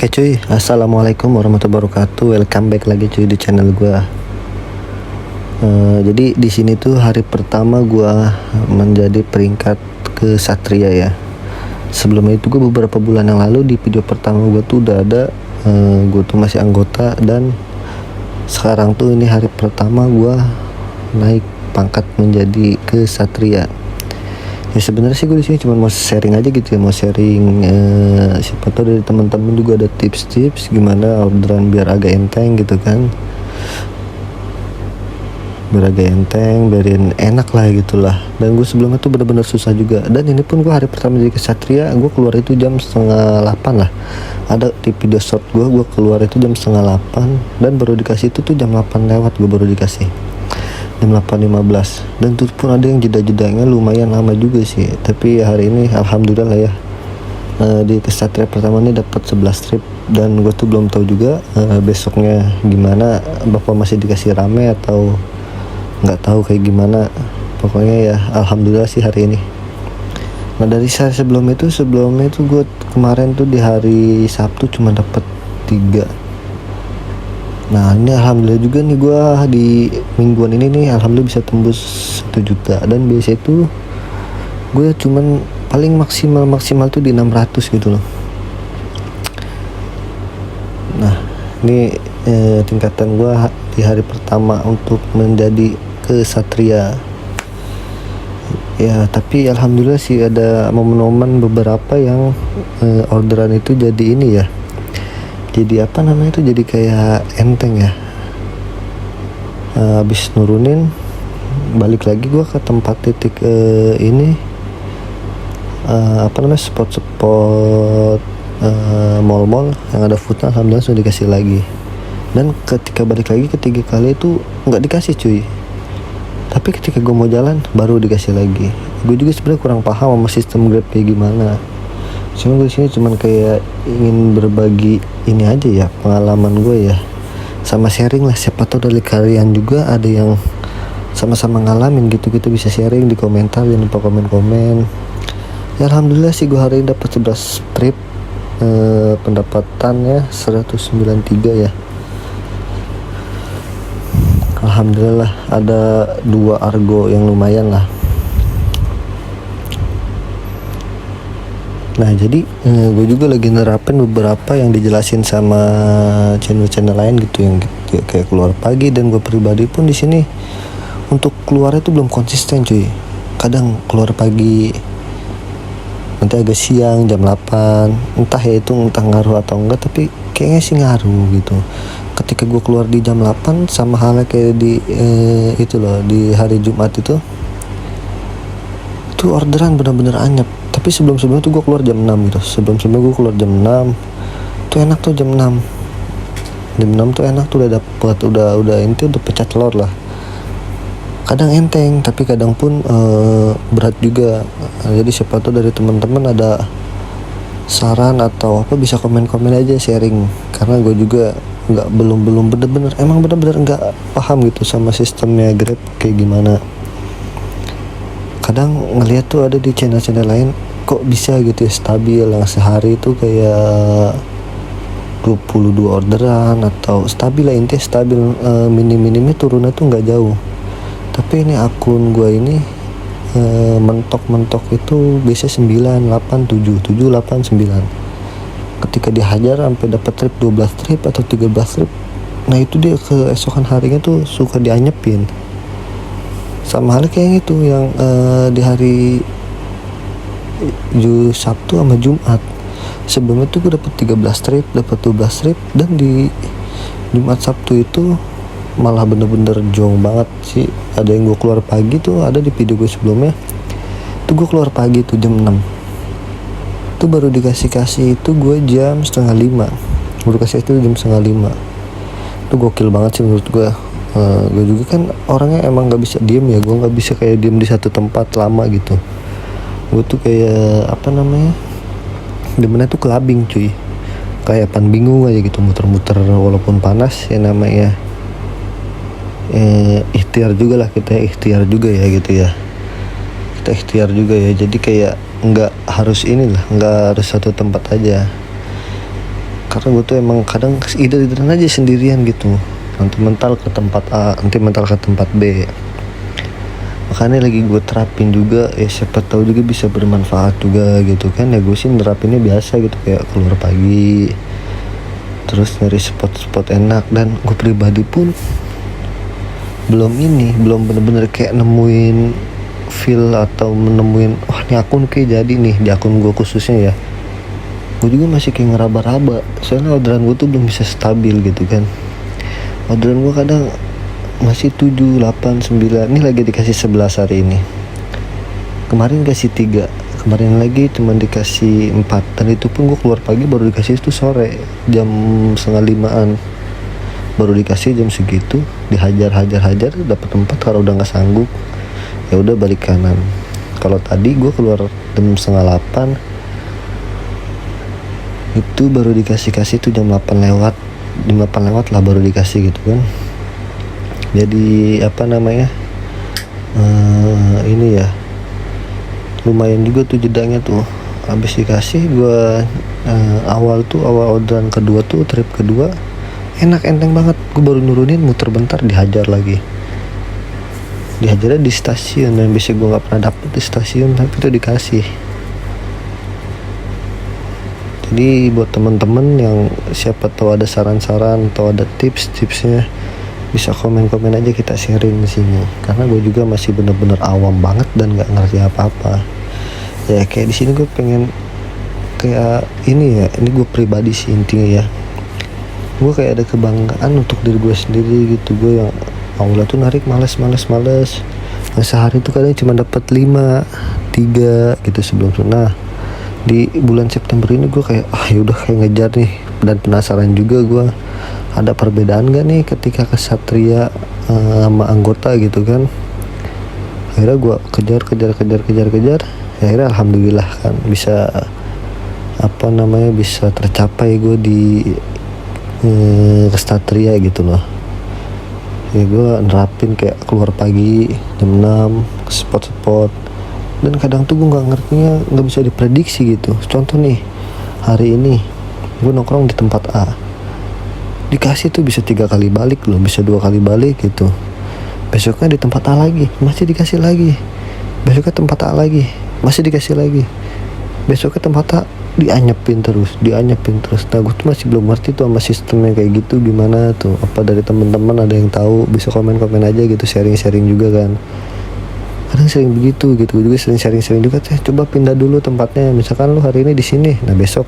Oke cuy, assalamualaikum warahmatullahi wabarakatuh. Welcome back lagi cuy di channel gua. Jadi di sini tuh hari pertama gua menjadi peringkat ke Satria ya. Sebelumnya itu gua beberapa bulan yang lalu di video pertama gua tuh udah ada, gua tuh masih anggota, dan sekarang tuh ini hari pertama gua naik pangkat menjadi ke Satria. Ya sebenarnya sih gue di sini cuma mau sharing aja gitu ya, mau sharing siapa tahu dari teman-teman juga ada tips-tips gimana orderan biar agak enteng gitu kan, biar agak enteng, biarin enak lah gitulah. Dan gue sebelumnya tuh bener-bener susah juga, dan ini pun gue hari pertama jadi kesatria gue keluar itu jam 7:30 lah. Ada di video short gue keluar itu jam 7:30, dan baru dikasih itu tuh jam 8 lewat, gue baru dikasih jam 8:15, dan itu pun ada yang jeda-jedanya lumayan lama juga sih. Tapi ya hari ini alhamdulillah ya, di kesatria pertama ini dapat 11 trip, dan gue tuh belum tahu juga besoknya gimana, bapak masih dikasih rame atau nggak tahu kayak gimana. Pokoknya ya alhamdulillah sih hari ini. Nah dari saya sebelumnya itu gue kemarin tuh di hari Sabtu cuma dapat 3. Nah ini alhamdulillah juga nih, gue di mingguan ini nih alhamdulillah bisa tembus 1 juta. Dan biasa itu gue cuman paling maksimal tuh di 600 gitu loh. Nah ini tingkatan gue di hari pertama untuk menjadi kesatria ya. Tapi alhamdulillah sih ada momen-momen beberapa yang orderan itu jadi ini ya, jadi apa namanya itu, jadi kayak enteng ya. Habis nurunin balik lagi gue ke tempat titik ini apa namanya, spot-spot mall-mall yang ada foodnya, alhamdulillah sudah dikasih lagi. Dan ketika balik lagi ketiga kali itu nggak dikasih cuy, tapi ketika gue mau jalan baru dikasih lagi. Gue juga sebenarnya kurang paham sama sistem Grab kayak gimana, cuma gue sini cuman kayak ingin berbagi ini aja ya, pengalaman gue ya, sama sharing lah. Siapa tahu dari kalian juga ada yang sama-sama ngalamin gitu, kita bisa sharing di komentar, jangan lupa komen-komen ya. Alhamdulillah sih gue hari ini dapat 11 trip, pendapatannya 193 ya. Alhamdulillah ada 2 argo yang lumayan lah. Nah jadi gue juga lagi nerapin beberapa yang dijelasin sama channel-channel lain gitu, yang gitu, kayak keluar pagi. Dan gue pribadi pun di sini untuk keluarnya tuh belum konsisten cuy. Kadang keluar pagi, nanti agak siang jam 8, entah ya itu entah ngaruh atau enggak, tapi kayaknya sih ngaruh gitu. Ketika gue keluar di jam 8 sama halnya kayak di itu loh, di hari Jumat itu orderan bener-bener anyep. Tapi sebelum-sebelumnya tuh gue keluar jam 6 gitu. Sebelum-sebelumnya gue keluar jam 6 tuh enak tuh, jam 6 tuh enak tuh, udah dapet, udah inti udah pecah telur lah. Kadang enteng tapi kadang pun berat juga. Jadi siapa tuh dari teman-teman ada saran atau apa, bisa komen-komen aja, sharing. Karena gue juga belum bener-bener nggak paham gitu sama sistemnya Grab kayak gimana. Kadang ngeliat tuh ada di channel-channel lain kok bisa gitu ya stabil, yang sehari itu kayak 22 orderan atau stabil lah, intinya stabil, minim-minimnya turunnya tuh nggak jauh. Tapi ini akun gue ini mentok itu biasanya 9, 8, 7, 8, 9. Ketika dihajar sampai dapat trip 12 trip atau 13 trip, nah itu dia keesokan harinya tuh suka dianyepin. Sama halnya kayak gitu yang di hari Sabtu sama Jumat. Sebelumnya tuh gue dapet 13 trip, dapet 12 trip, dan di Jumat Sabtu itu malah bener-bener jong banget sih. Ada yang gue keluar pagi tuh, ada di video gue sebelumnya tuh gue keluar pagi tuh jam 6 tuh baru dikasih itu gue jam 4:30, baru kasih itu jam 4:30. Itu gokil banget sih menurut gue. Gue juga kan orangnya emang gak bisa diem ya, gue gak bisa kayak diem di satu tempat lama gitu. Gue tuh kayak apa namanya, demennya tuh clubbing cuy, kayak pan bingung aja gitu, muter-muter walaupun panas ya. Namanya ikhtiar juga lah, kita ikhtiar juga ya gitu ya, kita ikhtiar juga ya. Jadi kayak nggak harus inilah, nggak harus satu tempat aja. karena gue tuh emang kadang ide-idean aja sendirian gitu, nanti mental ke tempat A, nanti mental ke tempat B. Makanya lagi gue terapin juga, ya siapa tahu juga bisa bermanfaat juga gitu kan. Ya gue sih nerapinnya biasa gitu, kayak keluar pagi terus nyari spot-spot enak. Dan gue pribadi pun belum bener-bener kayak nemuin feel atau menemuin wah ini akun kayak jadi nih di akun gue khususnya ya. Gue juga masih kayak ngeraba-raba, soalnya orderan gue tuh belum bisa stabil gitu kan. Orderan gue kadang masih 7, 8, 9, ini lagi dikasih 11 hari ini, kemarin kasih 3, kemarin lagi cuma dikasih 4, dan itu pun gue keluar pagi baru dikasih itu sore jam 4:30-an, baru dikasih jam segitu, dihajar dapat 4, kalau udah nggak sanggup ya udah balik kanan. Kalau tadi gue keluar jam 7:30 itu baru dikasih tuh jam 8 lewat lah baru dikasih gitu kan. Jadi apa namanya, ini ya lumayan juga tuh jedanya tuh. Habis dikasih gue awal orderan kedua tuh, trip kedua enak, enteng banget. Gue baru nurunin, muter bentar, dihajarnya di stasiun, dan biasanya gue nggak pernah dapet di stasiun, tapi itu dikasih. Jadi buat temen-temen yang siapa tahu ada saran-saran atau ada tips-tipsnya, bisa komen-komen aja, kita sharing di sini. Karena gue juga masih bener-bener awam banget dan nggak ngerti apa-apa. Ya kayak di sini gue pengen kayak ini ya, ini gue pribadi sih intinya ya. Gue kayak ada kebanggaan untuk diri gue sendiri gitu. Gue yang awalnya tuh narik males. Nah, sehari tuh kadang cuma dapat 5, 3 gitu sebelum sunnah. Di bulan September ini gue kayak yaudah kayak ngejar nih, dan penasaran juga gue ada perbedaan gak nih ketika kesatria sama anggota gitu kan. Akhirnya gue kejar ya, akhirnya alhamdulillah kan bisa apa namanya, bisa tercapai gue di kesatria gitu loh. Ya gue nerapin kayak keluar pagi jam 6 ke spot-spot, dan kadang tuh gue nggak bisa diprediksi gitu. Contoh nih, hari ini gue nongkrong di tempat A, dikasih tuh bisa 3 kali balik loh, bisa 2 kali balik gitu. Besoknya di tempat A lagi masih dikasih lagi, besoknya tempat A lagi masih dikasih lagi, besoknya tempat A dianyepin terus. Nah gue tuh masih belum ngerti tuh sama sistemnya kayak gitu gimana tuh. Apa dari teman-teman ada yang tahu, bisa komen aja gitu, sharing juga kan. Kadang sering begitu gitu. Gue juga sering sharing juga, coba pindah dulu tempatnya, misalkan lu hari ini di sini, nah besok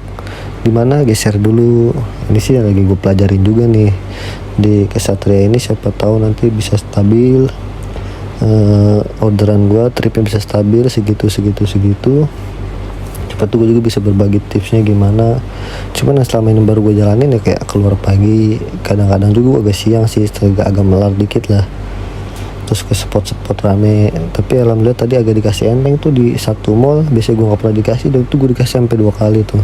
di mana geser dulu. Ini sih yang lagi gue pelajarin juga nih di kesatria ini, siapa tahu nanti bisa stabil orderan gue, tripnya bisa stabil segitu. Cepat tuh gue juga bisa berbagi tipsnya gimana. Cuman yang selama ini baru gue jalanin ya kayak keluar pagi, kadang-kadang juga agak siang sih, agak melar dikit lah, terus ke spot-spot rame. Tapi alhamdulillah tadi agak dikasih enteng tuh di satu mall, biasanya gue gak pernah dikasih, dan itu gue dikasih sampai 2 kali tuh.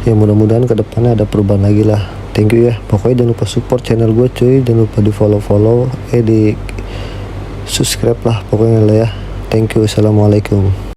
Ya mudah-mudahan kedepannya ada perubahan lagi lah. Thank you ya, pokoknya jangan lupa support channel gue cuy, jangan lupa di follow di subscribe lah pokoknya lah ya. Thank you, assalamualaikum.